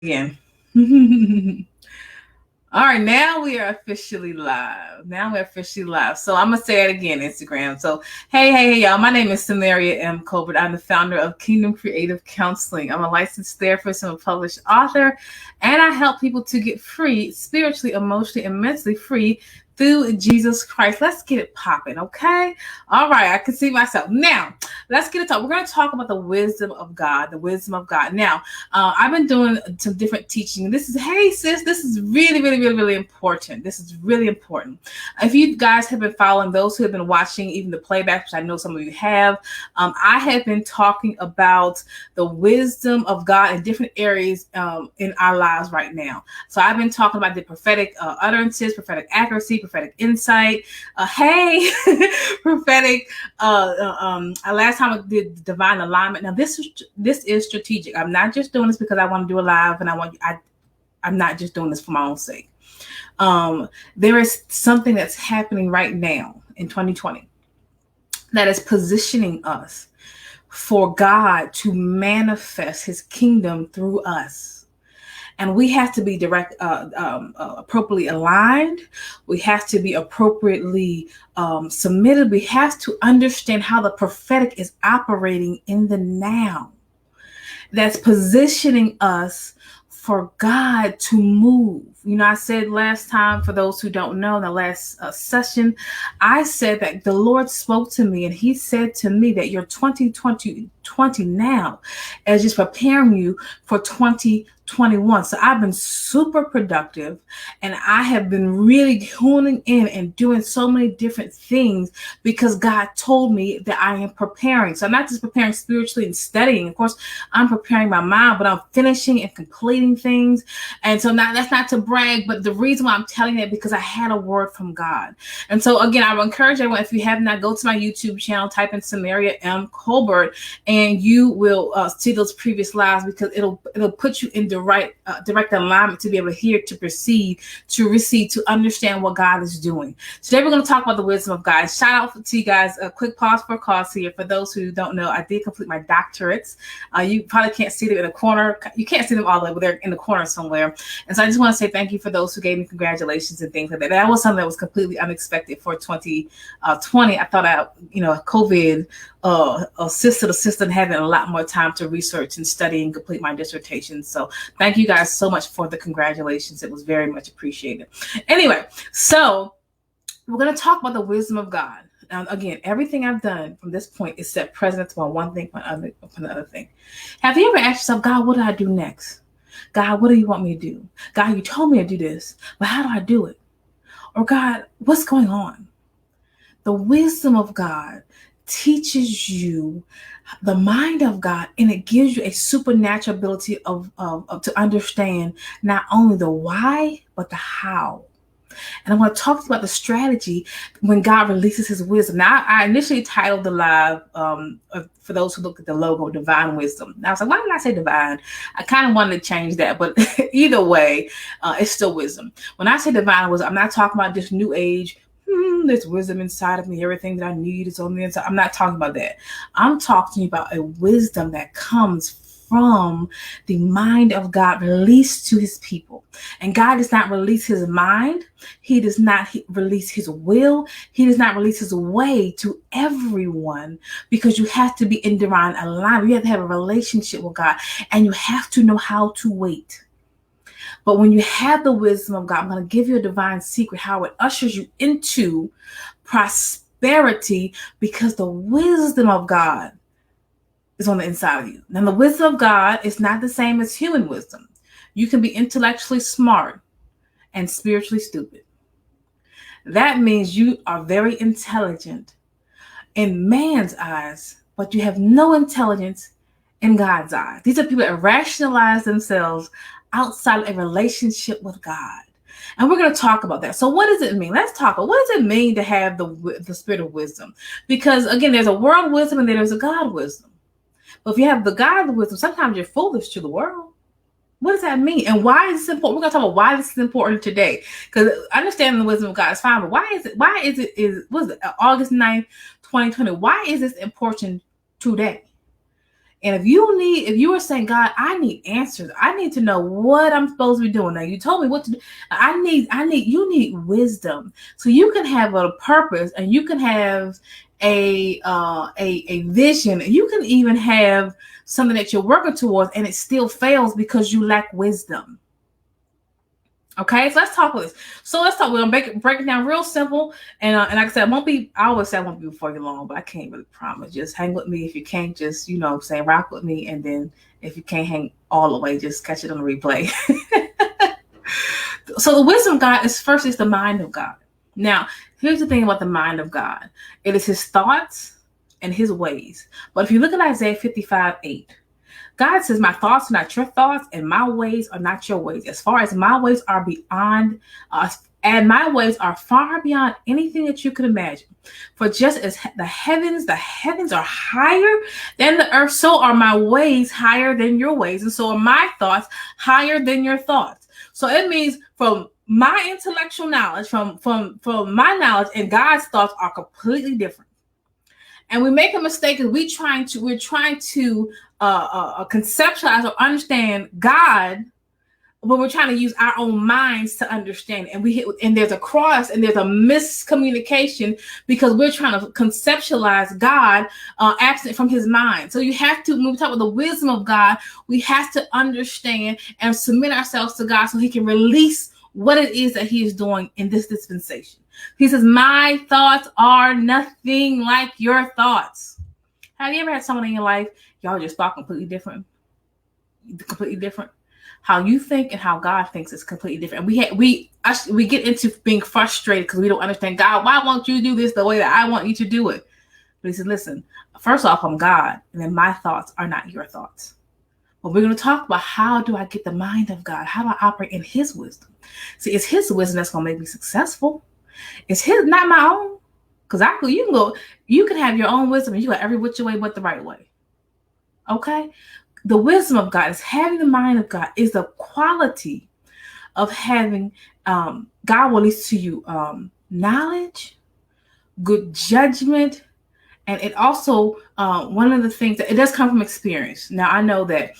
Again. All right, now we are officially live. So I'm gonna say it again, Instagram. So hey, y'all. My name is Samaria M. Colbert. I'm the founder of Kingdom Creative Counseling. I'm a licensed therapist and a published author, and I help people to get free, spiritually, emotionally, and mentally free through Jesus Christ. Let's get it popping, okay? All right, I can see myself now. Let's get it talk. We're going to talk about the wisdom of God. The wisdom of God. Now, I've been doing some different teaching. This is, hey sis, this is really important. This is really important. If you guys have been following, those who have been watching even the playback, which I know some of you have, I have been talking about the wisdom of God in different areas in our lives right now. So I've been talking about the prophetic utterances, prophetic accuracy, prophetic insight. Hey, prophetic. Last time I did divine alignment. Now this is strategic. I'm not just doing this because I want to do a live, and I'm not just doing this for my own sake. There is something that's happening right now in 2020 that is positioning us for God to manifest His kingdom through us. And we have to be appropriately aligned. We have to be appropriately submitted. We have to understand how the prophetic is operating in the now. That's positioning us for God to move. You know, I said last time, for those who don't know, in the last session, I said that the Lord spoke to me and He said to me that your 2020 now is just preparing you for 2021. So I've been super productive, and I have been really honing in and doing so many different things because God told me that I am preparing. So I'm not just preparing spiritually and studying. Of course, I'm preparing my mind, but I'm finishing and completing things. And so that's not to brag, but the reason why I'm telling that because I had a word from God. And so again, I would encourage everyone, if you have not, go to my YouTube channel, type in Samaria M. Colbert, and you will see those previous lives, because it'll put you in the right direct alignment to be able to hear, to perceive, to receive, to understand what God is doing. Today we're going to talk about the wisdom of God. Shout out to you guys. A quick pause for cause here. For those who don't know, I did complete my doctorates. You probably can't see them in the corner. You can't see them all the way, but they're in the corner somewhere. And so I just want to say thank you for those who gave me congratulations and things like that. That was something that was completely unexpected for 2020. I thought COVID assisted having a lot more time to research and study and complete my dissertation. So thank you guys so much for the congratulations. It was very much appreciated. Anyway, so we're going to talk about the wisdom of God. Again, everything I've done from this point is set precedent on one thing upon another thing. Have you ever asked yourself, God, what do I do next? God, what do you want me to do? God, you told me to do this, but how do I do it? Or God, what's going on? The wisdom of God teaches you the mind of God, and it gives you a supernatural ability of to understand not only the why, but the how. And I want to talk to you about the strategy when God releases His wisdom. Now, I initially titled the live, for those who look at the logo, Divine Wisdom. And I was like, why did I say divine? I kind of wanted to change that, but either way, it's still wisdom. When I say divine wisdom, I'm not talking about just new age. There's wisdom inside of me. Everything that I need is on the inside. I'm not talking about that. I'm talking about a wisdom that comes from the mind of God released to His people. And God does not release His mind. He does not release His will. He does not release His way to everyone, because you have to be in divine alignment. You have to have a relationship with God, and you have to know how to wait. But when you have the wisdom of God, I'm going to give you a divine secret, how it ushers you into prosperity, because the wisdom of God is on the inside of you. Now, the wisdom of God is not the same as human wisdom. You can be intellectually smart and spiritually stupid. That means you are very intelligent in man's eyes, but you have no intelligence in God's eyes. These are people that rationalize themselves outside of a relationship with God. And we're going to talk about that. So what does it mean? Let's talk about what does it mean to have the spirit of wisdom? Because again, there's a world wisdom and then there's a God wisdom. But if you have the God wisdom, sometimes you're foolish to the world. What does that mean? And why is this important? We're going to talk about why this is important today. Because understanding the wisdom of God is fine, but why is it August 9th, 2020? Why is this important today? And if you are saying, God, I need answers. I need to know what I'm supposed to be doing. Now you told me what to do. You need wisdom. So you can have a purpose, and you can have a vision. You can even have something that you're working towards, and it still fails because you lack wisdom. Okay, so let's talk with this. So let's talk. We're gonna break it down real simple, and like I said, I always say I won't be before you long, but I can't really promise. Just hang with me. If you can't, just say rock with me, and then if you can't hang all the way, just catch it on the replay. So the wisdom of God is the mind of God. Now, here's the thing about the mind of God: it is His thoughts and His ways. But if you look at Isaiah 55:8. God says, my thoughts are not your thoughts, and my ways are not your ways. As far as my ways are beyond us, and my ways are far beyond anything that you could imagine. For just as the heavens are higher than the earth, so are my ways higher than your ways, and so are my thoughts higher than your thoughts. So it means from my intellectual knowledge, from my knowledge and God's thoughts are completely different. And we make a mistake because we're trying to conceptualize or understand God, but we're trying to use our own minds to understand. And there's a cross and there's a miscommunication because we're trying to conceptualize God absent from His mind. So you have to, when we talk about the wisdom of God, we have to understand and submit ourselves to God so He can release what it is that He is doing in this dispensation. He says, my thoughts are nothing like your thoughts. Have you ever had someone in your life, y'all just thought completely different? Completely different. How you think and how God thinks is completely different. And we get into being frustrated because we don't understand, God, why won't you do this the way that I want you to do it? But He said, listen, first off, I'm God, and then my thoughts are not your thoughts. But we're going to talk about how do I get the mind of God? How do I operate in His wisdom? See, it's His wisdom that's going to make me successful. It's His, not my own. Because you can have your own wisdom and you got every which way but the right way. Okay? The wisdom of God is having the mind of God, is the quality of having God will release to you knowledge, good judgment, and it also one of the things that it does come from experience. Now I know that.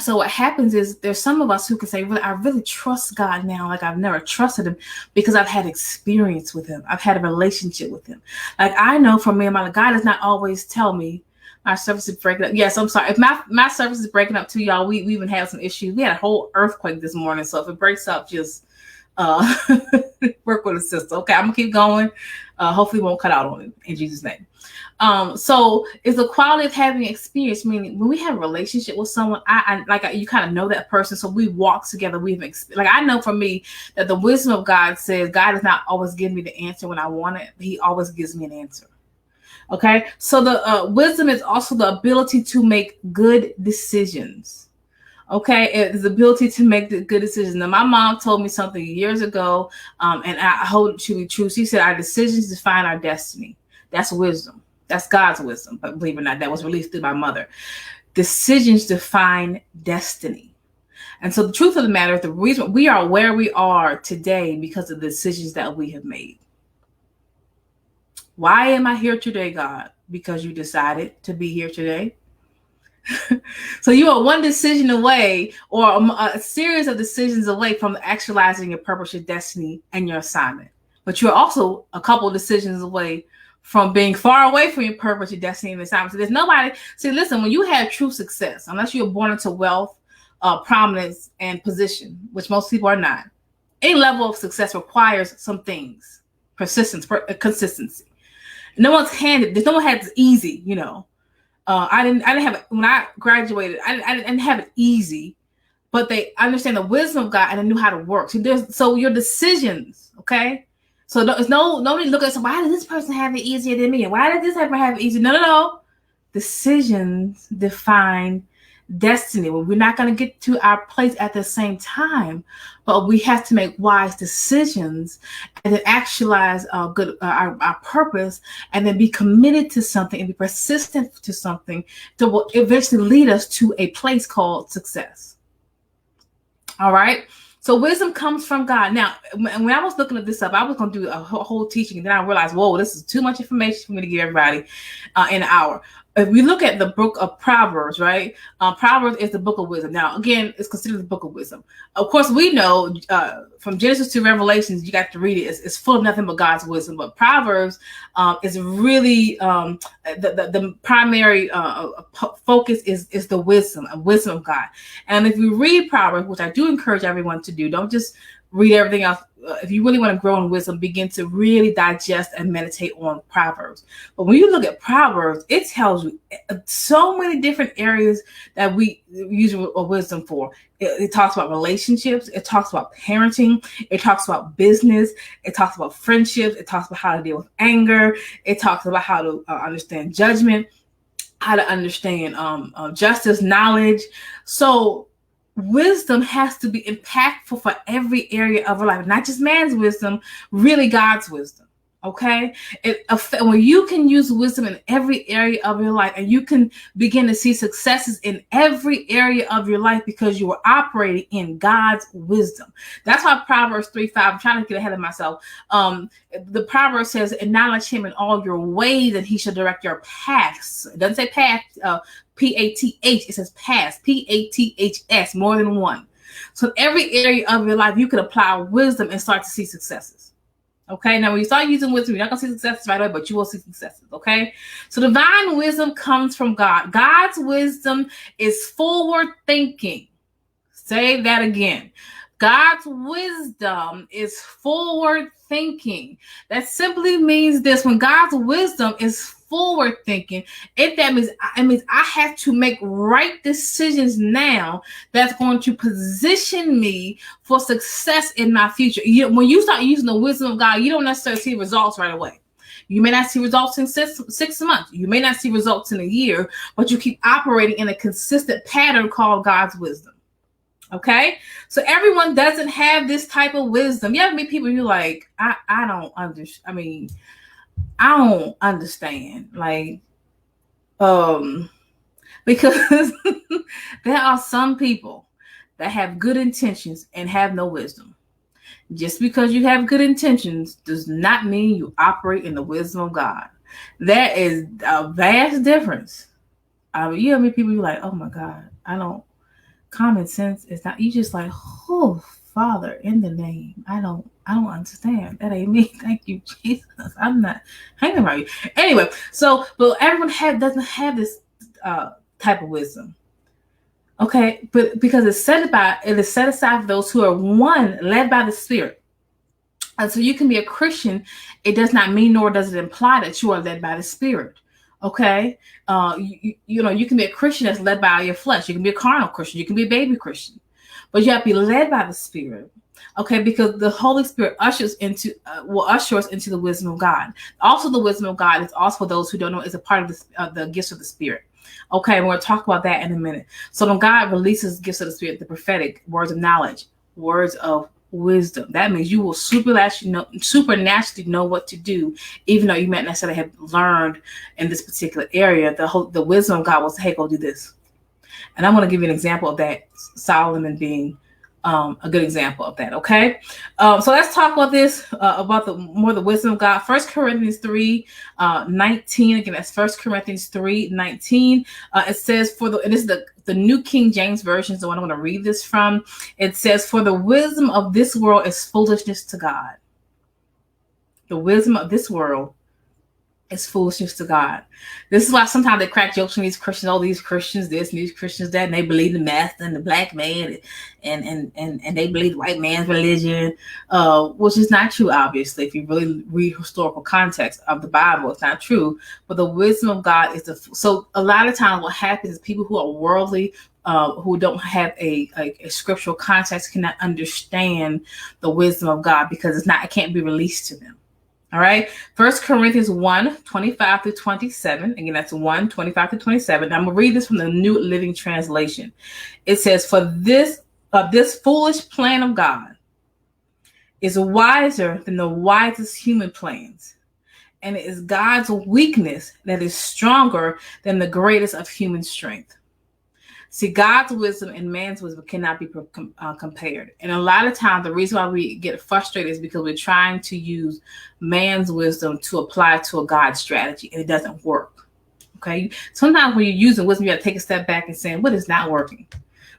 So what happens is there's some of us who can say, I really trust God now like I've never trusted Him because I've had experience with Him. I've had a relationship with Him. Like I know from me, God does not always tell me my service is breaking up. Yes, I'm sorry. If my service is breaking up too, y'all, we even had some issues. We had a whole earthquake this morning. So if it breaks up, just work with the sister. Okay, I'm gonna keep going. Hopefully it won't cut out on it in Jesus' name. So it's the quality of having experience, meaning when we have a relationship with someone, you kind of know that person. So we walk together. I know for me that the wisdom of God says God does not always give me the answer when I want it, but He always gives me an answer. Okay. So the wisdom is also the ability to make good decisions. Okay, it's the ability to make the good decisions. Now, my mom told me something years ago, and I hold it to be true. She said, our decisions define our destiny. That's wisdom. That's God's wisdom. But believe it or not, that was released through my mother. Decisions define destiny. And so the truth of the matter is the reason we are where we are today because of the decisions that we have made. Why am I here today, God? Because you decided to be here today. So you are one decision away or a series of decisions away from actualizing your purpose, your destiny, and your assignment. But you're also a couple of decisions away from being far away from your purpose, your destiny, and assignment. So there's nobody. See, listen, when you have true success, unless you're born into wealth, prominence, and position, which most people are not, any level of success requires some things: persistence, consistency. No one's handed. There's no one has it easy, you know. I didn't have it when I graduated. I didn't have it easy, but they understand the wisdom of God and they knew how to work. So your decisions, okay. So nobody look at so why did this person have it easier than me, and why did this person have it easier? No. Decisions define destiny. Well, we're not going to get to our place at the same time, but we have to make wise decisions and then actualize our purpose, and then be committed to something and be persistent to something that will eventually lead us to a place called success. All right. So wisdom comes from God. Now, when I was looking at this up, I was going to do a whole teaching, and then I realized, whoa, this is too much information for me to give everybody in an hour. if we look at the book of Proverbs, right? Proverbs is the book of wisdom. Now, again, it's considered the book of wisdom. Of course, we know from Genesis to Revelations, you got to read it. It's full of nothing but God's wisdom. But Proverbs is really the primary focus is the wisdom of God. And if you read Proverbs, which I do encourage everyone to do, don't just read everything else. If you really want to grow in wisdom, begin to really digest and meditate on Proverbs. But when you look at Proverbs, it tells you so many different areas that we use wisdom for. It talks about relationships. It talks about parenting. It talks about business. It talks about friendships. It talks about how to deal with anger. It talks about how to understand judgment, how to understand justice, knowledge. So wisdom has to be impactful for every area of our life, not just man's wisdom, really God's wisdom. Okay, when you can use wisdom in every area of your life, and you can begin to see successes in every area of your life because you are operating in God's wisdom. That's why Proverbs 3:5. I'm trying to get ahead of myself. The proverb says, "Acknowledge him in all your ways, and he shall direct your paths." It doesn't say path, P-A-T-H. It says paths, P-A-T-H-S, more than one. So in every area of your life, you can apply wisdom and start to see successes. Okay, now when you start using wisdom, you're not going to see successes right away, but you will see successes, okay? So divine wisdom comes from God. God's wisdom is forward thinking. Say that again. God's wisdom is forward thinking. That simply means this: when God's wisdom is forward thinking, it means I have to make right decisions now that's going to position me for success in my future. When you start using the wisdom of God, you don't necessarily see results right away. You may not see results in 6 months. You may not see results in a year, but you keep operating in a consistent pattern called God's wisdom. Okay, so everyone doesn't have this type of wisdom. You ever meet people you're like, I don't understand. I mean, I don't understand. Like, because there are some people that have good intentions and have no wisdom. Just because you have good intentions does not mean you operate in the wisdom of God. There is a vast difference. You ever meet people you're like, oh my God, I don't. Common sense is not. You just like, oh Father, in the name, I don't understand. That ain't me. Thank you, Jesus. I'm not hanging around you. Anyway, so but everyone doesn't have this type of wisdom. Okay, but because it is set aside for those who are led by the Spirit. And so you can be a Christian. It does not mean, nor does it imply that you are led by the Spirit. Okay, you can be a Christian that's led by your flesh. You can be a carnal Christian. You can be a baby Christian, but you have to be led by the Spirit. Okay, because the Holy Spirit will usher us into the wisdom of God. Also, the wisdom of God is also for those who don't know is a part of the gifts of the Spirit. Okay, and we're going to talk about that in a minute. So when God releases gifts of the Spirit, the prophetic, words of knowledge, words of wisdom, that means you will supernaturally know what to do, even though you might not necessarily have learned in this particular area. The wisdom of God will say, hey, go do this. And I'm going to give you an example of that, Solomon being a good example of that. Okay, so let's talk about this about the wisdom of God. 1 Corinthians 3:19. Again, that's 1 Corinthians 3:19. It says, and this is the New King James Version, so I want to read this from. It says, for the wisdom of this world is foolishness to God. The wisdom of this world is foolishness to God. This is why sometimes they crack jokes from these Christians, all these Christians this and these Christians that, and they believe the master and the black man and they believe the white man's religion, which is not true, obviously. If you really read historical context of the Bible, it's not true. But the wisdom of God is so a lot of times what happens is people who are worldly, who don't have a scriptural context, cannot understand the wisdom of God because it can't be released to them. All right. 1 Corinthians 1:25-27. Again, that's 1:25-27. I'm going to read this from the New Living Translation. It says, for this foolish plan of God is wiser than the wisest human plans. And it is God's weakness that is stronger than the greatest of human strength. See, God's wisdom and man's wisdom cannot be compared. And a lot of times, the reason why we get frustrated is because we're trying to use man's wisdom to apply to a God strategy, and it doesn't work. Okay. Sometimes when you're using wisdom, you got to take a step back and say, what is not working?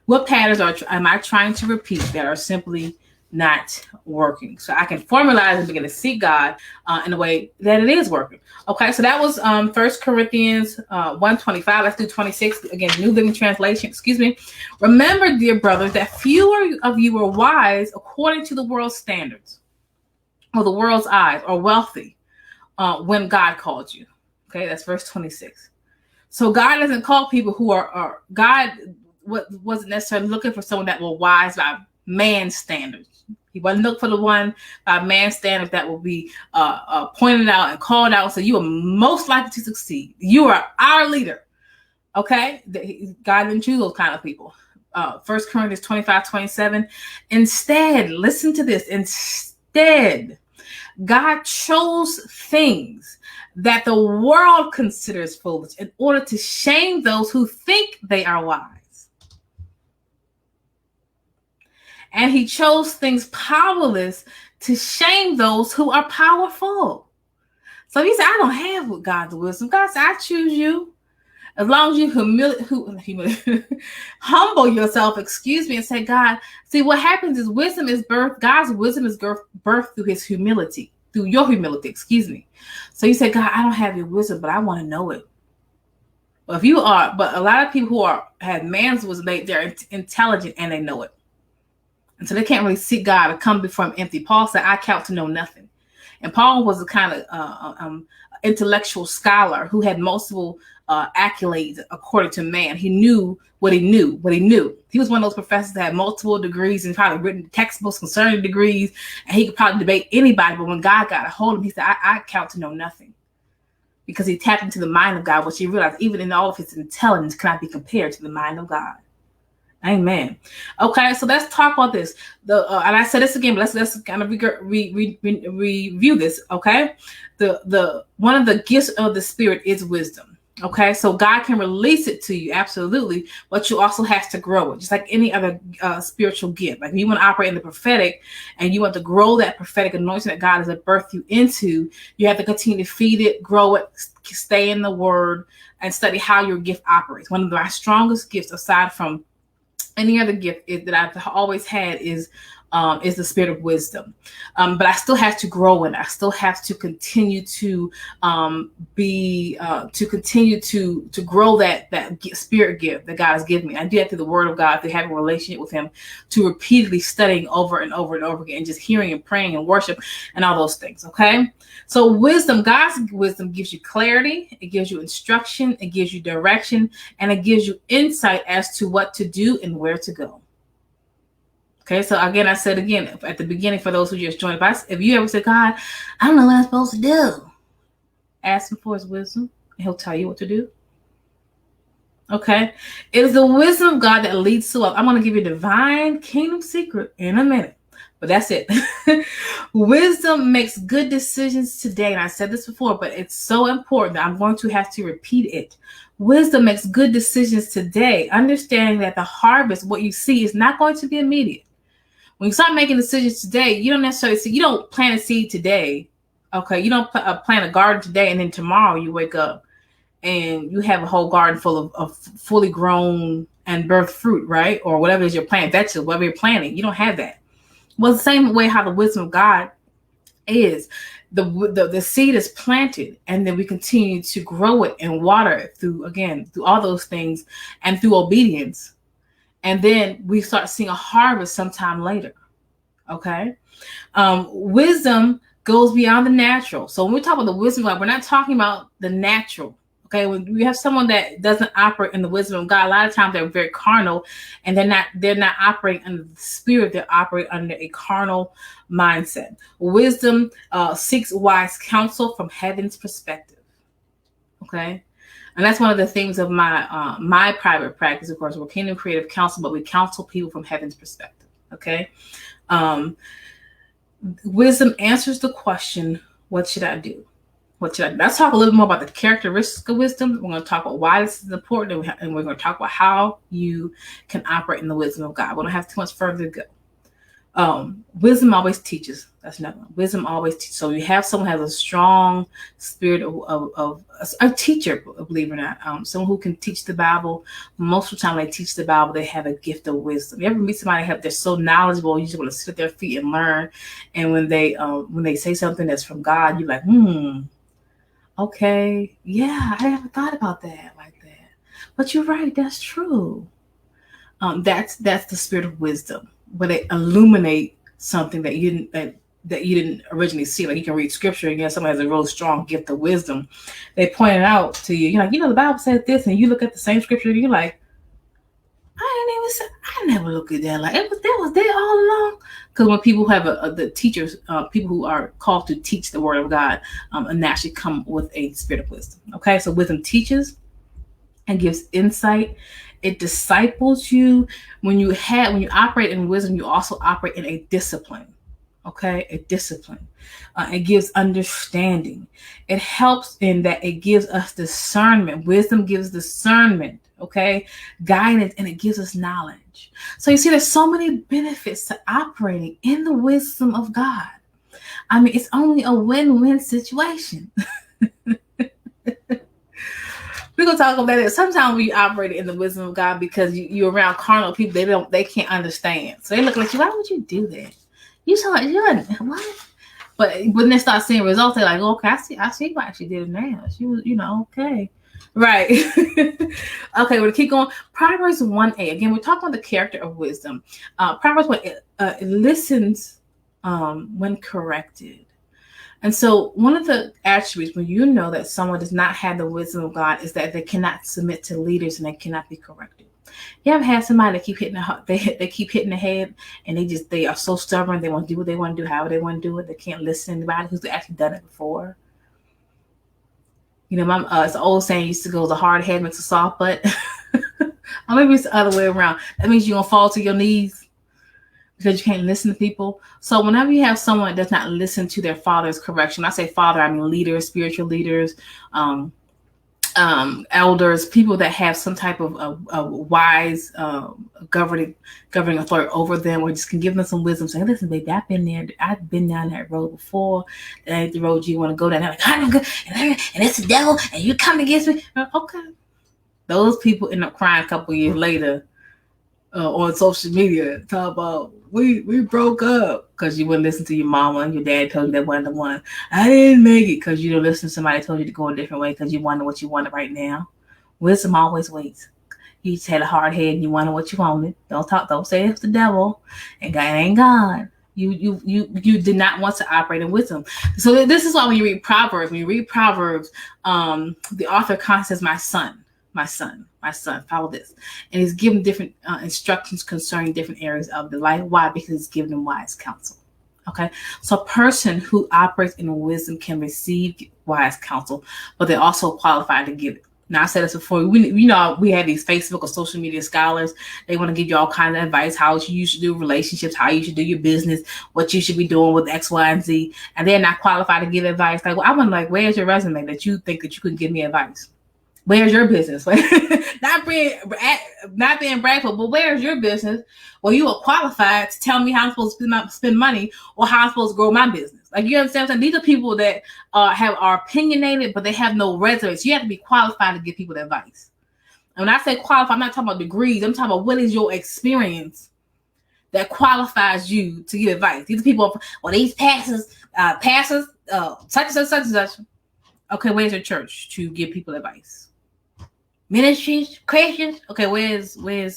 What patterns am I trying to repeat that are simply not working? So I can formalize and begin to seek God in a way that it is working. Okay, so that was 1 Corinthians 1:25. Let's do 26. Again, New Living Translation. Excuse me. Remember, dear brothers, that fewer of you were wise according to the world's standards or the world's eyes or wealthy when God called you. Okay, that's verse 26. So God doesn't call people who are God wasn't necessarily looking for someone that were wise by man's standards. He wasn't looking for the one by man's standards that will be pointed out and called out. So you are most likely to succeed. You are our leader. Okay, God didn't choose those kind of people. 1 Corinthians 25:27. Instead, listen to this. Instead, God chose things that the world considers foolish in order to shame those who think they are wise. And he chose things powerless to shame those who are powerful. So he said, I don't have God's wisdom. God said, I choose you. As long as you humble yourself, and say, God, see what happens is wisdom is birth. God's wisdom is birthed through his humility. Through your humility, So you say, God, I don't have your wisdom, but I want to know it. But a lot of people who have man's wisdom, they're intelligent and they know it. And so they can't really seek God to come before him empty. Paul said, I count to know nothing. And Paul was a kind of intellectual scholar who had multiple accolades according to man. He knew what he knew. He was one of those professors that had multiple degrees and probably written textbooks concerning degrees, and he could probably debate anybody. But when God got a hold of him, he said, I count to know nothing. Because he tapped into the mind of God, which he realized even in all of his intelligence cannot be compared to the mind of God. Amen. Okay, so let's talk about this. And I said this again, but let's kind of review this. Okay, the one of the gifts of the Spirit is wisdom. Okay, so God can release it to you, absolutely, but you also have to grow it, just like any other spiritual gift. Like if you want to operate in the prophetic and you want to grow that prophetic anointing that God has birthed you into, you have to continue to feed it, grow it, stay in the Word, and study how your gift operates. One of my strongest gifts, aside from any other gift that I've always had, is the spirit of wisdom. But I still have to grow in it. I still have to continue to continue to grow that spirit gift that God has given me. I do that through the Word of God, through having a relationship with Him, to repeatedly studying over and over and over again, and just hearing and praying and worship and all those things. Okay, so wisdom, God's wisdom, gives you clarity, it gives you instruction, it gives you direction, and it gives you insight as to what to do and where to go. Okay, so again, I said again at the beginning for those who just joined, if you ever say, God, I don't know what I'm supposed to do, ask Him for His wisdom, and He'll tell you what to do. Okay, it is the wisdom of God that leads to wealth. I'm going to give you a divine kingdom secret in a minute, but that's it. Wisdom makes good decisions today, and I said this before, but it's so important that I'm going to have to repeat it. Wisdom makes good decisions today, understanding that the harvest, what you see, is not going to be immediate. When you start making decisions today, you don't necessarily see, you don't plant a seed today. Okay, you don't plant a garden today, and then tomorrow you wake up and you have a whole garden full of fully grown and birthed fruit, right? Or whatever it is you're planting, vegetables, whatever you're planting, you don't have that. Well, the same way how the wisdom of God is. The seed is planted, and then we continue to grow it and water it through all those things and through obedience. And then we start seeing a harvest sometime later. Okay. Wisdom goes beyond the natural. So when we talk about the wisdom of God, we're not talking about the natural. Okay. When we have someone that doesn't operate in the wisdom of God, a lot of times they're very carnal, and they're not operating under the Spirit. They operate under a carnal mindset. Wisdom seeks wise counsel from heaven's perspective. Okay. And that's one of the things of my private practice. Of course, we're Kingdom Creative Counsel, but we counsel people from heaven's perspective. Okay. Wisdom answers the question, what should I do? What should I do? Let's talk a little more about the characteristics of wisdom. We're going to talk about why this is important, and we're going to talk about how you can operate in the wisdom of God. We don't have too much further to go. Wisdom always teaches. That's another one. Wisdom always teaches. So you have someone who has a strong spirit of a teacher, believe it or not. Someone who can teach the Bible. Most of the time they teach the Bible, they have a gift of wisdom. You ever meet somebody they're so knowledgeable, you just want to sit at their feet and learn. And when they say something that's from God, you're like, okay, yeah, I never thought about that like that. But you're right, that's true. That's the spirit of wisdom, but it illuminate something that you didn't originally see. Like you can read scripture and someone has a real strong gift of wisdom. They point it out to you. You're like, the Bible says this, and you look at the same scripture and you're like, I never looked at that. Like that was there all along. Because when people have the teachers, people who are called to teach the word of God, naturally come with a spirit of wisdom. Okay, so wisdom teaches and gives insight. It disciples you. When you operate in wisdom, you also operate in a discipline. Okay, a discipline. It gives understanding. It helps in that it gives us discernment. Wisdom gives discernment. Okay, guidance, and it gives us knowledge. So you see, there's so many benefits to operating in the wisdom of God. I mean, it's only a win-win situation. We're gonna talk about it. Sometimes we operate in the wisdom of God because you're around carnal people. They can't understand. So they look at you. Why would you do that? You sound like you're what? But when they start seeing results, they're like, okay, I see why she did it now. She was, okay. Right. Okay, we'll keep going. Proverbs 1:8. Again, we're talking about the character of wisdom. Proverbs 1:8, it listens when corrected. And so one of the attributes when you know that someone does not have the wisdom of God is that they cannot submit to leaders and they cannot be corrected. You ever had somebody that keep hitting they keep hitting the head and they are so stubborn, they want to do what they want to do, however they want to do it. They can't listen to anybody who's actually done it before. It's an old saying used to go, the hard head makes a soft butt. Or maybe it's the other way around. That means you're going to fall to your knees because you can't listen to people. So whenever you have someone that does not listen to their father's correction, I say father, I mean leaders, spiritual leaders, elders, people that have some type of wise governing authority over them, or just can give them some wisdom, saying, listen, baby, I've been down that road before. That ain't the road you want to go down. They're like, I'm good, and it's the devil, and you come against me. Okay. Those people end up crying a couple years later on social media, talk about we broke up because you wouldn't listen to your mama and your dad told you that wasn't the one. I didn't make it because you don't listen to somebody told you to go a different way because you wanted what you wanted right now. Wisdom always waits. You just had a hard head and you wanted what you wanted. Don't say it's the devil and God ain't God. You did not want to operate in wisdom. So this is why when you read Proverbs, the author constantly says, my son, follow this. And he's given different instructions concerning different areas of the life. Why? Because he's given them wise counsel. Okay. So a person who operates in wisdom can receive wise counsel, but they're also qualified to give it. Now, I said this before. We have these Facebook or social media scholars. They want to give you all kinds of advice, how you should do relationships, how you should do your business, what you should be doing with X, Y, and Z. And they're not qualified to give advice. Like, well, I want where's your resume that you think that you could give me advice? Where's your business? not being braggful, but where's your business? Well, you are qualified to tell me how I'm supposed to spend money or how I'm supposed to grow my business. Like, you understand what I'm saying? These are people that are opinionated, but they have no resume. So you have to be qualified to give people advice. And when I say qualified, I'm not talking about degrees. I'm talking about what is your experience that qualifies you to give advice. These are people, well, these pastors, such and such. Okay, where's your church to give people advice? Ministries, Christians. Okay, where's your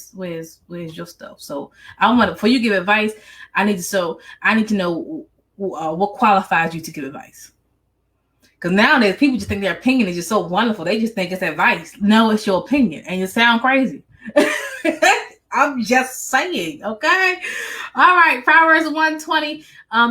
stuff? So before you give advice, I need to know what qualifies you to give advice. Because nowadays people just think their opinion is just so wonderful. They just think it's advice. No, it's your opinion, and you sound crazy. I'm just saying, okay? All right, Proverbs 1:20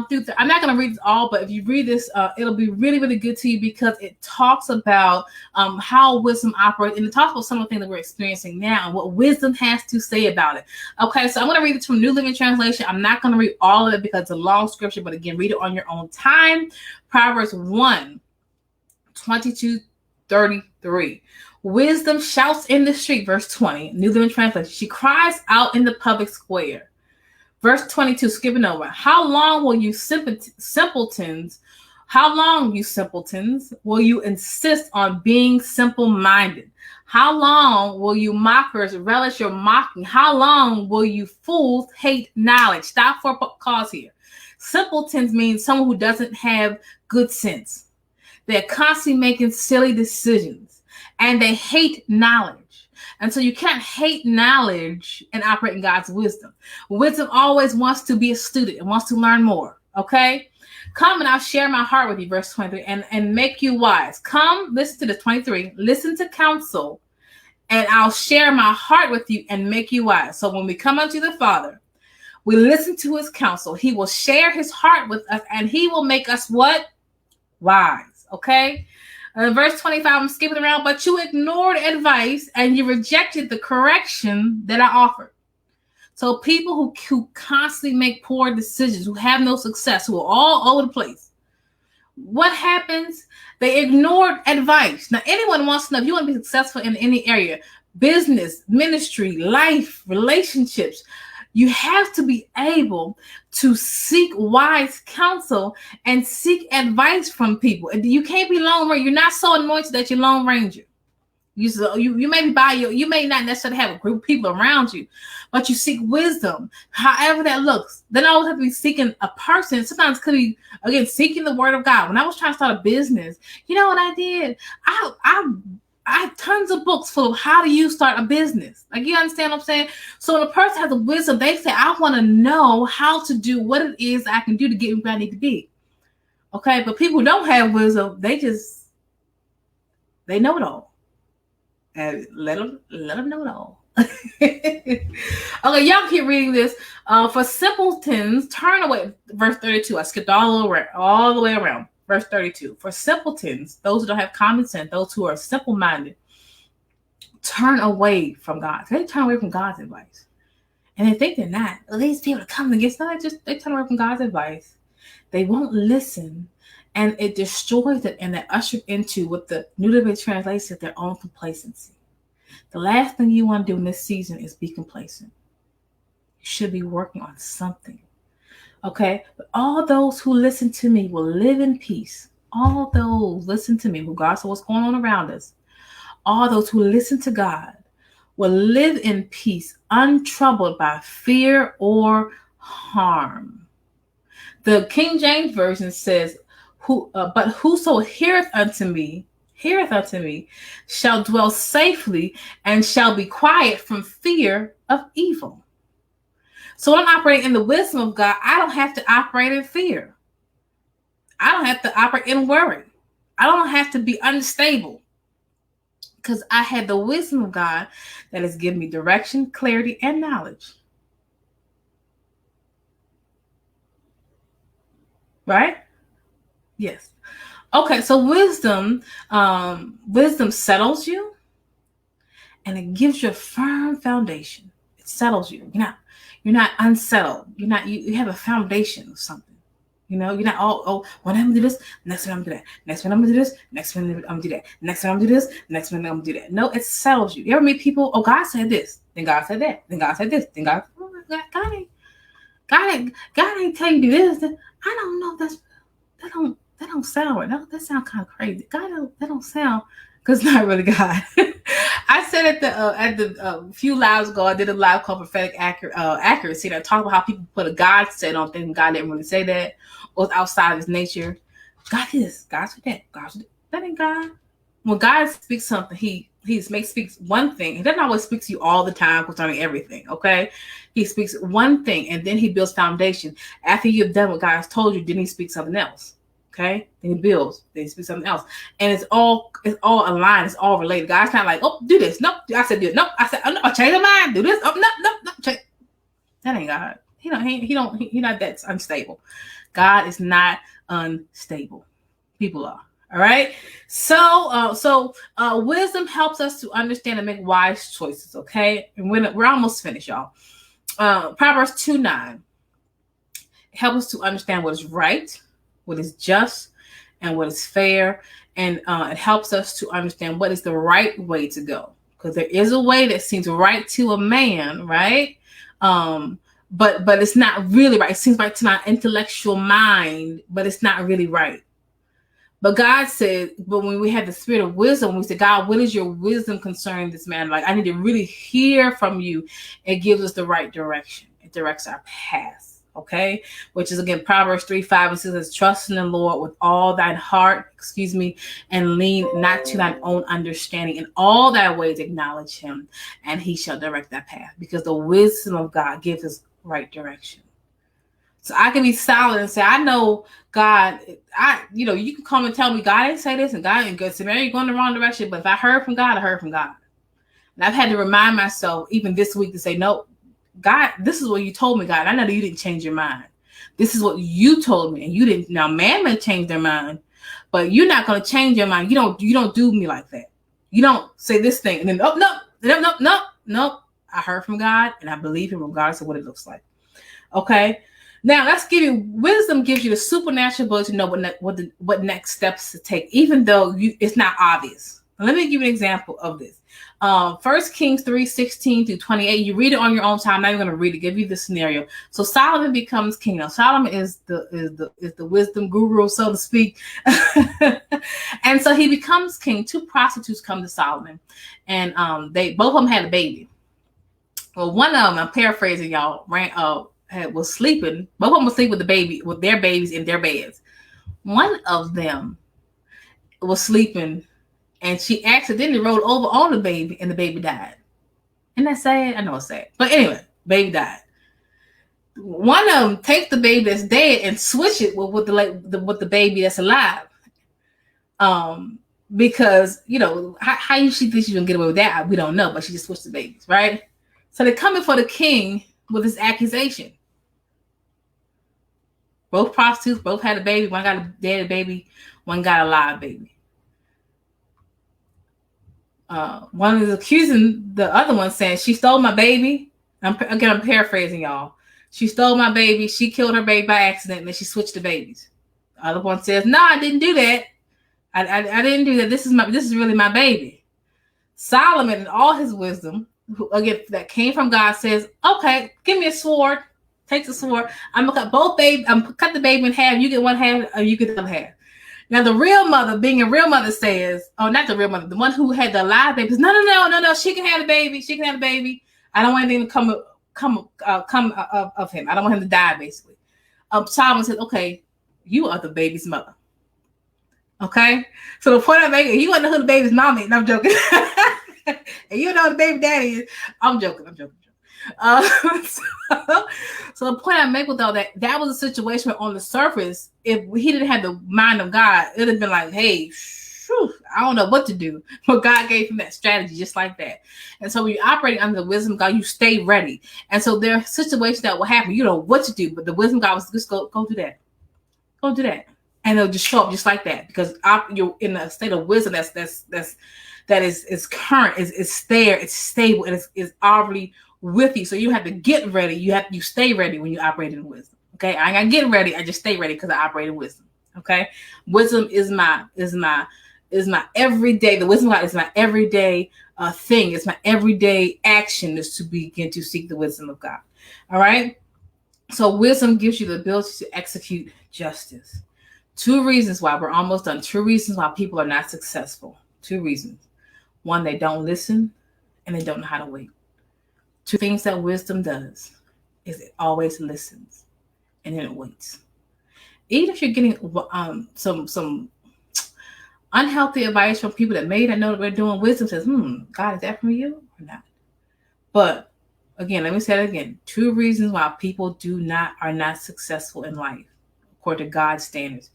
through I'm not going to read this all, but if you read this, it'll be really, really good to you because it talks about how wisdom operates, and it talks about some of the things that we're experiencing now and what wisdom has to say about it. Okay, so I'm going to read it from New Living Translation. I'm not going to read all of it because it's a long scripture, but again, read it on your own time. Proverbs 1:22-33. Wisdom shouts in the street, verse 20, New Living Translation. She cries out in the public square. Verse 22, skipping over. How long will you simpletons? How long, you simpletons, will you insist on being simple-minded? How long will you mockers relish your mocking? How long will you fools hate knowledge? Stop for a cause here. Simpletons means someone who doesn't have good sense. They're constantly making silly decisions, and they hate knowledge. And so you can't hate knowledge and operate in God's wisdom. Wisdom always wants to be a student and wants to learn more. Okay? Come and I'll share my heart with you, verse 23, and make you wise. Come, listen to the 23, listen to counsel, and I'll share my heart with you and make you wise. So when we come unto the Father, we listen to his counsel. He will share his heart with us, and he will make us what? Wise. Okay? Verse 25, I'm skipping around, but you ignored advice and you rejected the correction that I offered. So people who constantly make poor decisions, who have no success, who are all over the place, what happens? They ignored advice. Now, anyone wants to know if you want to be successful in any area, business, ministry, life, relationships, you have to be able to seek wise counsel and seek advice from people. You can't be Lone Ranger. You're not so anointed that you're Lone Ranger. You may be you may not necessarily have a group of people around you, but you seek wisdom, however that looks. Then I always have to be seeking a person. Sometimes it could be, again, seeking the word of God. When I was trying to start a business, you know what I did? I have tons of books full of how do you start a business. Like, you understand what I'm saying? So when a person has a wisdom, they say, I want to know how to do what it is I can do to get where I need to be. Okay, but people who don't have wisdom, they know it all. And let them know it all. Okay, y'all keep reading this. For simpletons, turn away. Verse 32. I skipped all the way around. Verse 32. For simpletons, those who don't have common sense, those who are simple-minded, turn away from God. They turn away from God's advice. And they think they're not. These people are coming against them. They turn away from God's advice. They won't listen. And it destroys it, and they're ushered into what the New Living Translation, their own complacency. The last thing you want to do in this season is be complacent. You should be working on something. Okay? But all those who listen to me will live in peace. All those listen to me, regardless of what's going on around us. All those who listen to God will live in peace, untroubled by fear or harm. The King James Version says, but whoso heareth unto me, shall dwell safely and shall be quiet from fear of evil. So when I'm operating in the wisdom of God, I don't have to operate in fear. I don't have to operate in worry. I don't have to be unstable, because I had the wisdom of God that has given me direction, clarity, and knowledge. Right? Yes. Okay, so wisdom settles you, and it gives you a firm foundation. It settles you. You're not unsettled. You have a foundation of something. You know, you're not when I'm gonna do this, next minute I'm gonna do that. Next minute I'm gonna do this, next minute I'm gonna do that. Next minute I'm gonna do this, next minute I'm gonna do that. No, it settles you. You ever meet people, God said this, then God said that, then God said this, then God ain't tell you to do this. I don't know if that don't sound right. That sounds kind of crazy. That don't sound, because it's not really God. I said at the few lives ago, I did a live called Prophetic Accuracy. That talked about how people put a God set on things. God didn't really say that, or it's outside of his nature. God this, God said that, God said that ain't God. When God speaks something, he speaks one thing. He doesn't always speak to you all the time concerning everything. Okay, he speaks one thing, and then he builds foundation. After you've done what God has told you, then he speaks something else. Okay, then he builds, then he speaks something else, and it's all aligned, it's all related. God's not like, oh, do this. Nope, I said do it. Nope, I said, oh no, change your mind. Do this. Oh no, change. That ain't God. He not that unstable. God is not unstable. People are. All right. So wisdom helps us to understand and make wise choices. Okay, and we're almost finished, y'all. Proverbs 2:9 helps us to understand what is right, what is just, and what is fair. And it helps us to understand what is the right way to go. Because there is a way that seems right to a man, right? but it's not really right. It seems right to my intellectual mind, but it's not really right. But God said, but when we had the spirit of wisdom, we said, God, what is your wisdom concerning this man? Like, I need to really hear from you. It gives us the right direction. It directs our path. Okay. Which is again, Proverbs 3:5, and says, trust in the Lord with all thine heart, and lean not to thine own understanding. In all thy ways acknowledge him, and he shall direct that path. Because the wisdom of God gives us right direction. So I can be silent and say, I know God, you can come and tell me God didn't say this, and God ain't good. So Mary, you're going the wrong direction. But if I heard from God, I heard from God. And I've had to remind myself, even this week, to say, no, God, this is what you told me, God. I know that you didn't change your mind. This is what you told me, and you didn't. Now, man may change their mind, but you're not going to change your mind. You don't do me like that. You don't say this thing, and then, no. I heard from God, and I believe him regardless of what it looks like. Okay? Now, let's give you wisdom. Gives you the supernatural ability to know what next steps to take, even though it's not obvious. Let me give you an example of this. 1 Kings 3:16-28. You read it on your own time. I'm not even going to read it. Give you the scenario. So Solomon becomes king. Now, Solomon is the wisdom guru, so to speak. And so he becomes king. Two prostitutes come to Solomon, and they both of them had a baby. Well, one of them, I'm paraphrasing y'all, was sleeping. Both of them was sleeping with their babies in their beds. One of them was sleeping, and she accidentally rolled over on the baby, and the baby died. Isn't that sad? I know it's sad, but anyway, baby died. One of them takes the baby that's dead and switch it with the baby that's alive. Because how she thinks she's gonna get away with that, we don't know, but she just switched the babies, right? So they're coming for the king with this accusation. Both prostitutes, both had a baby. One got a dead baby, one got a live baby. One is accusing the other one, saying she stole my baby. I'm paraphrasing y'all. She stole my baby. She killed her baby by accident, and then she switched the babies. The other one says, "No, I didn't do that. I didn't do that. This is really my baby." Solomon, in all his wisdom, that came from God, says, "Okay, give me a sword." Takes a sword. I'm gonna cut both baby. Cut the baby in half. You get one half, or you get the other half. Now the real mother, being a real mother, says, "Oh, not the real mother, the one who had the live baby." Says, No. She can have the baby. She can have the baby. I don't want anything to come of him. I don't want him to die. Basically, Solomon said, "Okay, you are the baby's mother." Okay, so the point I'm making, you want to know who the baby's mom is. No, I'm joking. And you know who the baby daddy is. I'm joking. So the point I make with all that was a situation where on the surface, if he didn't have the mind of God, it would have been like, hey, I don't know what to do. But God gave him that strategy just like that. And so when you're operating under the wisdom of God, you stay ready. And so there are situations that will happen. You know what to do, but the wisdom of God was just go do that. Go do that. And it'll just show up just like that, because you're in a state of wisdom that is current, is there, it's stable, and is already with you. So you have to get ready. You stay ready when you operate in wisdom. Okay, I ain't gotta get ready. I just stay ready because I operate in wisdom. Okay, wisdom is my everyday. The wisdom of God is my everyday thing. It's my everyday action is to begin to seek the wisdom of God. All right. So wisdom gives you the ability to execute justice. 2 reasons why we're almost done. 2 reasons why people are not successful. 2 reasons. 1, they don't listen, and they don't know how to wait. 2 things that wisdom does is it always listens, and then it waits. Even if you're getting some unhealthy advice from people that may not know that we're doing, wisdom says, God, is that from you or not? But again, let me say it again. 2 reasons why people are not successful in life, according to God's standards.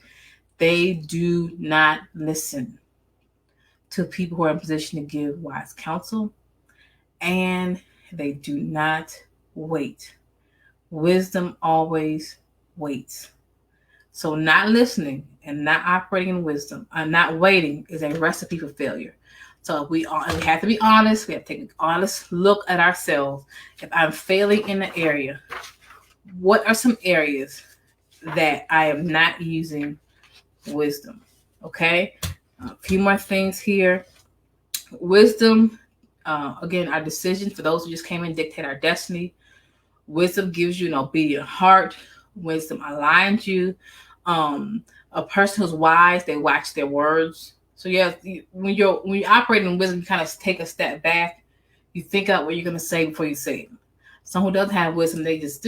They do not listen to people who are in position to give wise counsel, and they do not wait. Wisdom always waits. So not listening and not operating in wisdom and not waiting is a recipe for failure. So we have to be honest. We have to take an honest look at ourselves. If I'm failing in the area, what are some areas that I am not using wisdom? Okay. A few more things here. Wisdom, again, our decisions, for those who just came in, dictate our destiny. Wisdom gives you an obedient heart. Wisdom aligns you. A person who's wise, they watch their words. So yeah, when you operate in wisdom, you kind of take a step back. You think out what you're going to say before you say it. Someone who doesn't have wisdom, they just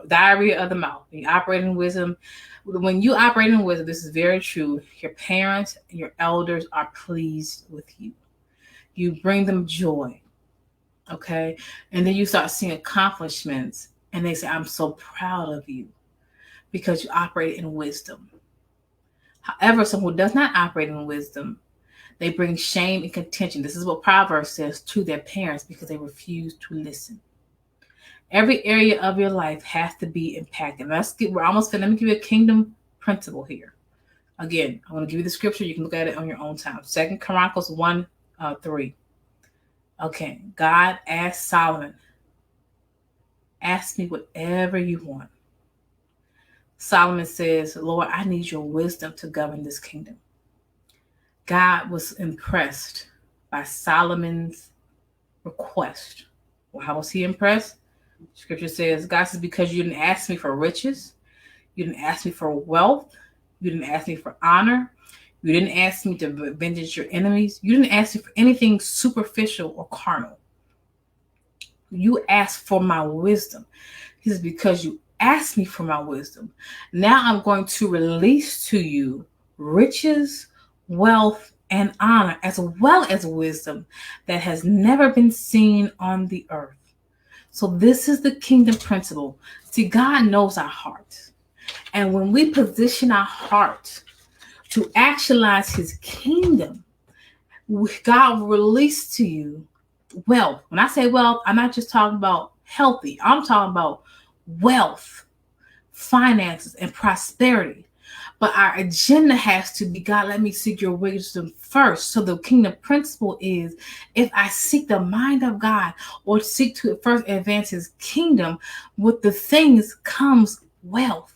diarrhea of the mouth. You operate in wisdom. When you operate in wisdom, this is very true. Your parents, your elders are pleased with you. You bring them joy. Okay. And then you start seeing accomplishments and they say, I'm so proud of you because you operate in wisdom. However, someone who does not operate in wisdom, they bring shame and contention. This is what Proverbs says to their parents because they refuse to listen. Every area of your life has to be impacted. Let me give you a kingdom principle here. Again, I want to give you the scripture. You can look at it on your own time. 2 Chronicles 1:3. Okay, God asked Solomon, ask me whatever you want. Solomon says, Lord, I need your wisdom to govern this kingdom. God was impressed by Solomon's request. Well, how was he impressed? Scripture says, God says, because you didn't ask me for riches, you didn't ask me for wealth, you didn't ask me for honor, you didn't ask me to vengeance your enemies, you didn't ask me for anything superficial or carnal. You asked for my wisdom. He says, because you asked me for my wisdom, now I'm going to release to you riches, wealth, and honor, as well as wisdom that has never been seen on the earth. So this is the kingdom principle. See, God knows our heart. And when we position our heart to actualize his kingdom, God will release to you wealth. When I say wealth, I'm not just talking about healthy. I'm talking about wealth, finances, and prosperity. But our agenda has to be, God, let me seek your wisdom first. So the kingdom principle is, if I seek the mind of God or seek to first advance his kingdom, with the things comes wealth.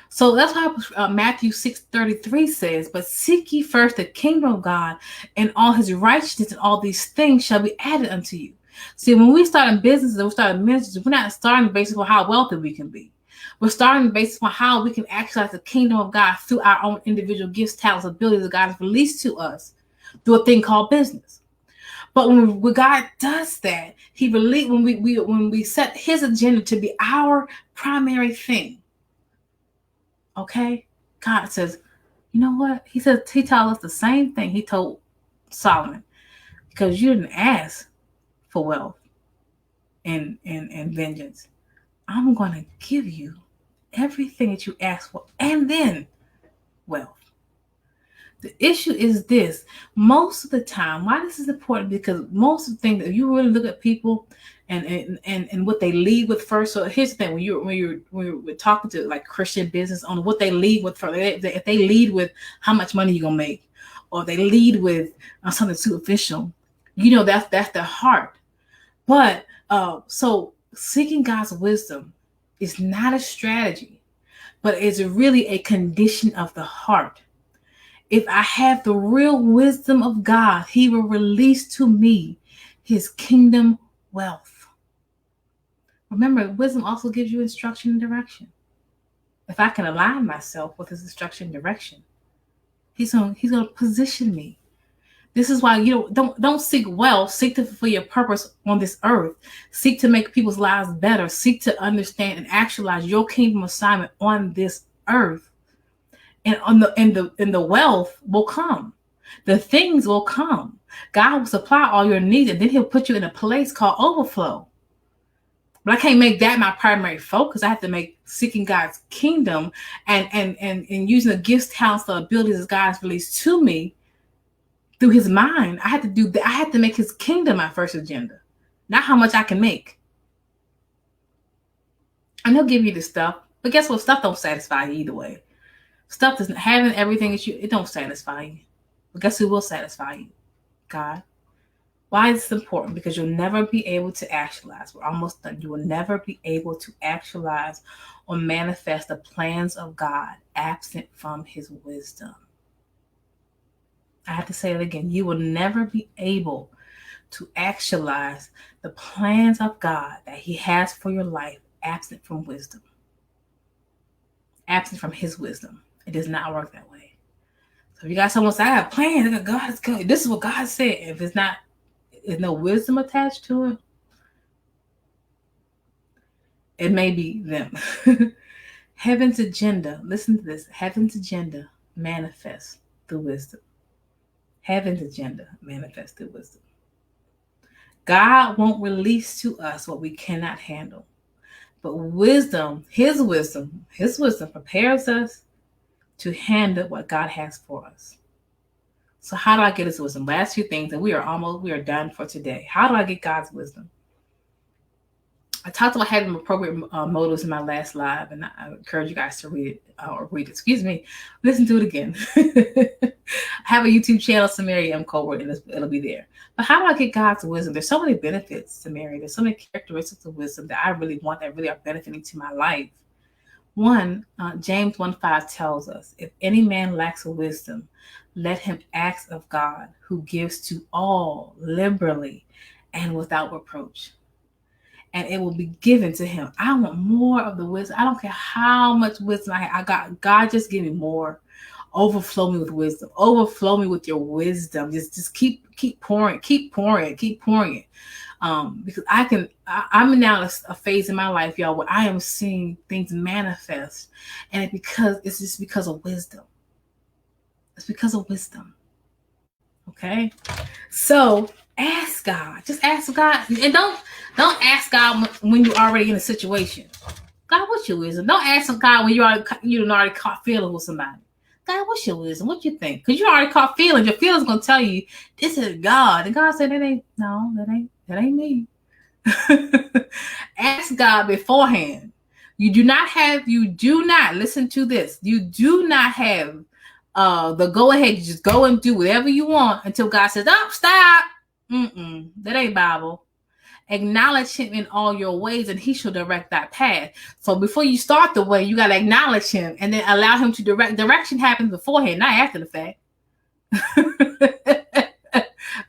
So that's why Matthew 6:33 says, but seek ye first the kingdom of God and all his righteousness, and all these things shall be added unto you. See, when we start in businesses and we start in ministries, we're not starting based on how wealthy we can be. We're starting based on how we can actualize the kingdom of God through our own individual gifts, talents, abilities that God has released to us through a thing called business. But when God does that, when we set his agenda to be our primary thing, okay, God says, you know what? He tells us the same thing he told Solomon, because you didn't ask for wealth and vengeance. I'm going to give you everything that you asked for, and then wealth. The issue is this: most of the time, why this is important, because most of the things, if you really look at people and what they lead with first. So here's the thing: when you're talking to like Christian business owners, what they lead with first, if they lead with how much money you're gonna make, or they lead with something superficial, that's their heart. But so seeking God's wisdom is not a strategy, but it's really a condition of the heart. If I have the real wisdom of God, he will release to me his kingdom wealth. Remember, wisdom also gives you instruction and direction. If I can align myself with his instruction and direction, he's going to position me. This is why you don't seek wealth. Seek to fulfill your purpose on this earth. Seek to make people's lives better. Seek to understand and actualize your kingdom assignment on this earth. And the wealth will come. The things will come. God will supply all your needs, and then he'll put you in a place called overflow. But I can't make that my primary focus. I have to make seeking God's kingdom and using the gifts, talents, the abilities that God has released to me through his mind. I had to do that. I had to make his kingdom my first agenda, not how much I can make. And he'll give you the stuff, but guess what? Stuff don't satisfy you either way. Stuff doesn't, having everything that it don't satisfy you. But guess who will satisfy you? God. Why is this important? Because you'll never be able to actualize. We're almost done. You will never be able to actualize or manifest the plans of God absent from his wisdom. I have to say it again. You will never be able to actualize the plans of God that he has for your life absent from wisdom. Absent from his wisdom. It does not work that way. So if you got someone say, I have plans, God is good. This is what God said. If it's not, there's no wisdom attached to it, it may be them. Heaven's agenda, listen to this, heaven's agenda manifests through wisdom. Heaven's agenda manifests through wisdom. God won't release to us what we cannot handle. But wisdom, his wisdom prepares us to handle what God has for us. So how do I get his wisdom? Last few things, and we are done for today. How do I get God's wisdom? I talked about having appropriate motives in my last live, and I encourage you guys to listen to it again. I have a YouTube channel, Samaria M. Colbert, and it'll be there. But how do I get God's wisdom? There's so many benefits, Samaria. There's so many characteristics of wisdom that I really want that really are benefiting to my life. One, James 1:5 tells us, if any man lacks wisdom, let him ask of God, who gives to all liberally and without reproach, and it will be given to him. I want more of the wisdom. I don't care how much wisdom I got. God, just give me more. Overflow me with wisdom. Overflow me with your wisdom. Just keep pouring it. Because I'm now a phase in my life, y'all, where I am seeing things manifest, and it's just because of wisdom. It's because of wisdom. Okay, so ask God. Just ask God, and don't ask God when you're already in a situation. God, what's your wisdom? Don't ask God when you already caught feelings with somebody. God, what's your wisdom? What you think? Because you already caught feelings. Your feelings gonna tell you this is God, and God said that ain't me. Ask God beforehand. You do not listen to this. You do not have the go ahead. You just go and do whatever you want until God says, "Oh, stop." That ain't Bible. Acknowledge him in all your ways, and he shall direct that path. So before you start the way, you got to acknowledge him and then allow him to direct. Direction happens beforehand, not after the fact.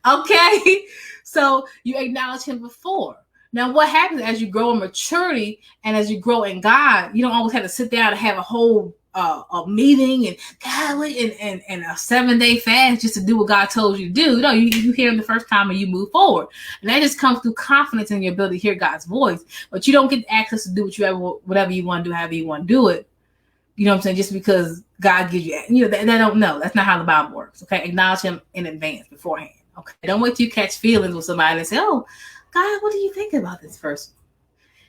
Okay? So you acknowledge him before. Now, what happens as you grow in maturity and as you grow in God, you don't always have to sit down and have a whole a meeting and a 7-day fast just to do what God told you to do. No, you hear him the first time and you move forward. And that just comes through confidence in your ability to hear God's voice. But you don't get access to do whatever you want to do, however you want to do it. You know what I'm saying? Just because God gives you, they don't know. That's not how the Bible works. Okay, acknowledge him in advance, beforehand. Okay, don't wait till you catch feelings with somebody and say, "Oh, God, what do you think about this person?"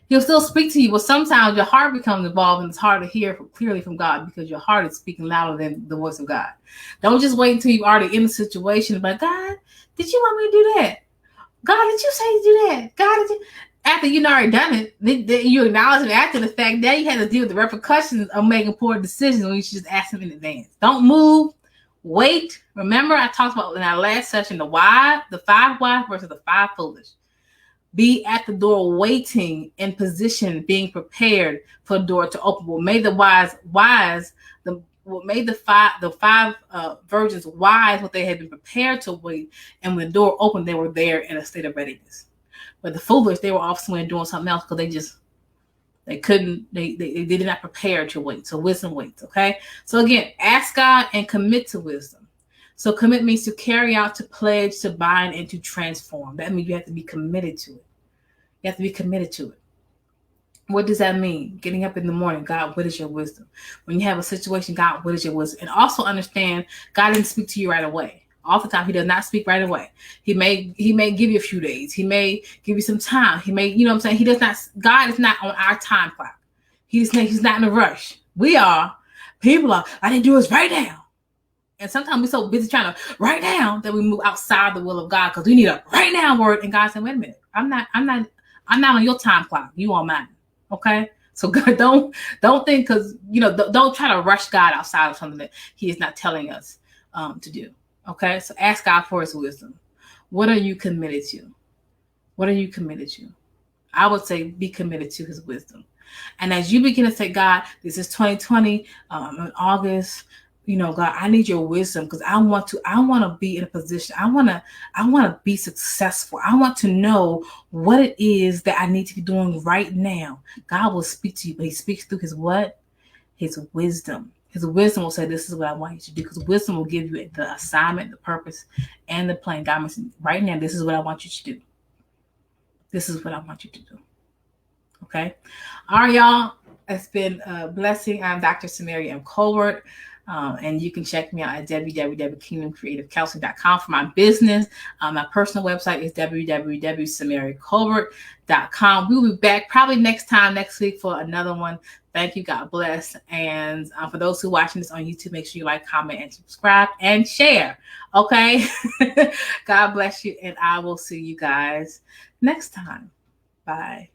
He'll still speak to you, but sometimes your heart becomes involved, and it's hard to hear clearly from God because your heart is speaking louder than the voice of God. Don't just wait until you're already in the situation. But God, did you want me to do that? God, did you say to do that? God, did you? After you've already done it, then you acknowledge it after the fact. Now you have to deal with the repercussions of making poor decisions when you should just ask him in advance. Don't move. Wait. Remember, I talked about in our last session the 5 wise versus the 5 foolish. Be at the door waiting in position, being prepared for the door to open. What made the five virgins wise, what they had been prepared to wait, and when the door opened, they were there in a state of readiness. But the foolish, they were off somewhere doing something else because they did not prepare to wait. So wisdom waits, okay? So again, ask God and commit to wisdom. So commit means to carry out, to pledge, to bind, and to transform. That means you have to be committed to it. You have to be committed to it. What does that mean? Getting up in the morning, God, what is your wisdom? When you have a situation, God, what is your wisdom? And also understand, God didn't speak to you right away. Oftentimes, he does not speak right away. He may give you a few days. He may give you some time. He may, you know what I'm saying? He does not. God is not on our time clock. He's not in a rush. We are. People are. I didn't do this right now. And sometimes we're so busy trying to right now that we move outside the will of God because we need a right now word. And God said, "Wait a minute. I'm not on your time clock. You on mine." Okay. So God, don't think because don't try to rush God outside of something that he is not telling us to do. Okay. So ask God for his wisdom. What are you committed to? What are you committed to? I would say be committed to his wisdom. And as you begin to say, God, this is 2020, in August, God, I need your wisdom because I want to be in a position. I want to be successful. I want to know what it is that I need to be doing right now. God will speak to you, but he speaks through his what? His wisdom. His wisdom will say, this is what I want you to do, because wisdom will give you the assignment, the purpose, and the plan. God must, right now, this is what I want you to do. This is what I want you to do. Okay? All right, y'all. It's been a blessing. I'm Dr. Samaria M. Colbert. And you can check me out at www.kingdomcreativecounseling.com for my business. My personal website is www.samariacolbert.com. We will be back probably next week for another one. Thank you. God bless. And for those who are watching this on YouTube, make sure you like, comment, and subscribe and share. Okay? God bless you. And I will see you guys next time. Bye.